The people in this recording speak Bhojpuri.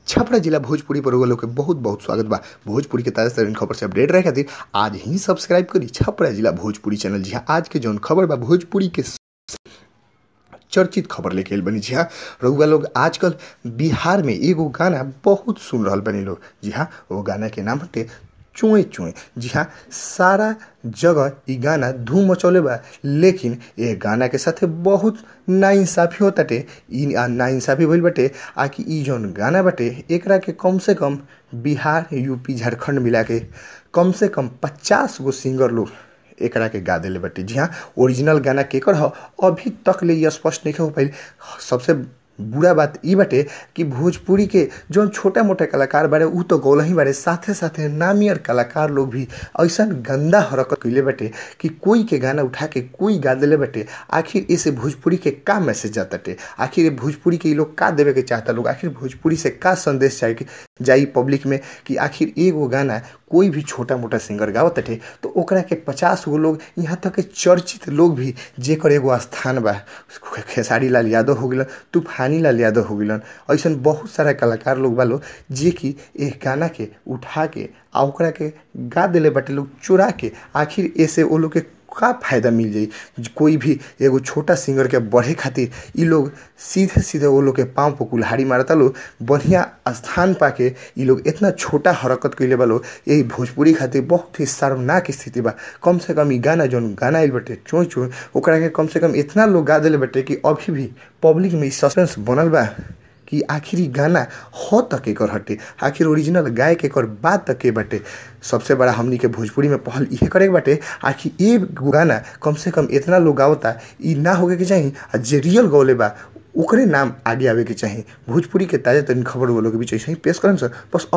छपरा जिला भोजपुरी पर लोग के बहुत बहुत स्वागत बा। भोजपुरी के ताजा तरीन खबर से अपडेट रहे खातिर आज ही सब्सक्राइब करी छपरा जिला भोजपुरी चैनल। जी हाँ, आज के जौन खबर बा भोजपुरी के चर्चित खबर लेके बनी। जी हाँ, रउआ लोग आजकल बिहार में एगो गाना बहुत सुन रहा बनी लोग। जी हाँ, वो गाना के नाम हटे चुए चुए। जी हाँ, सारा जगह ई गाना धूम मचौले बा, लेकिन ये गाना के साथे बहुत नाइंसाफी होताटे। ई नाइंसाफी भइल बाटे आकि ई जौन गाना बाटे एकरा के कम से कम बिहार, यूपी, झारखंड मिला के कम से कम 50 गो सिंगर लोग एकरा के गा देले बाटे। जी हाँ, ओरिजिनल गाना केकर ह अभी तक ले स्पष्ट नहीं हो पाइल। सबसे बुरा बात ई बाटे कि भोजपुरी के जौन छोटा मोटा कलाकार बारे उ तो गौल ही बारे, साथे साथे नामी और कलाकार लोग भी ऐसा गंदा हरकत कैले बाटे कि कोई के गाना उठा के कोई गा देले बाटे। आखिर इसे भोजपुरी के का मैसेज जाताटे? आखिर भोजपुरी के लोग का देवे के चाहता लोग? आखिर भोजपुरी से का संदेश जाई पब्लिक में कि आखिर एगो गाना कोई भी छोटा मोटा सिंगर गावत थे तो ओकरा के 50 गो लोग, यहाँ तक के चर्चित लोग भी जेकर एगो स्थान बा, खेसारी लाल यादव हो गलन, तूफानी लाल यादव हो गलन, ऐसा बहुत सारा कलाकार लोग बा जे कि एक गाना के उठा के आ ओकरा के गा दिले बाटे लोग चुरा के। आखिर ऐसे वो लोग के का फायदा मिल जाई? कोई भी एगो छोटा सिंगर के बढ़े खातिर ई लोग सीधे सीधे वो लोग के पाँव पर कुल्हाड़ी मारता लोग, बढ़िया स्थान पाके ई लोग इतना छोटा हरकत कैले बा लोग। यही भोजपुरी खातिर बहुत ही शर्मनाक स्थिति बा। कम से कम ई गाना जौन गाना आइल बाटे चोय चोय, ओकरा के कम से कम इतना लोग गा देले बाटे कि अभी भी पब्लिक में सस्पेंस बनल बा कि आखिर गाना हो तक एकर हटे, आखिर ओरिजिनल गाय के एकर बात तक के बाटे। सबसे बड़ा हमनी के भोजपुरी में पहल इहे करे बाटे आखिर ये गाना कम से कम इतना लोग गावता ई ना होके के चाहिए, जे रियल गौले बा ओकरे नाम आगे आवे के चाहिए। भोजपुरी के ताजा तरीन खबर वो लोग के बीच ऐसे ही पेश करम सर। बस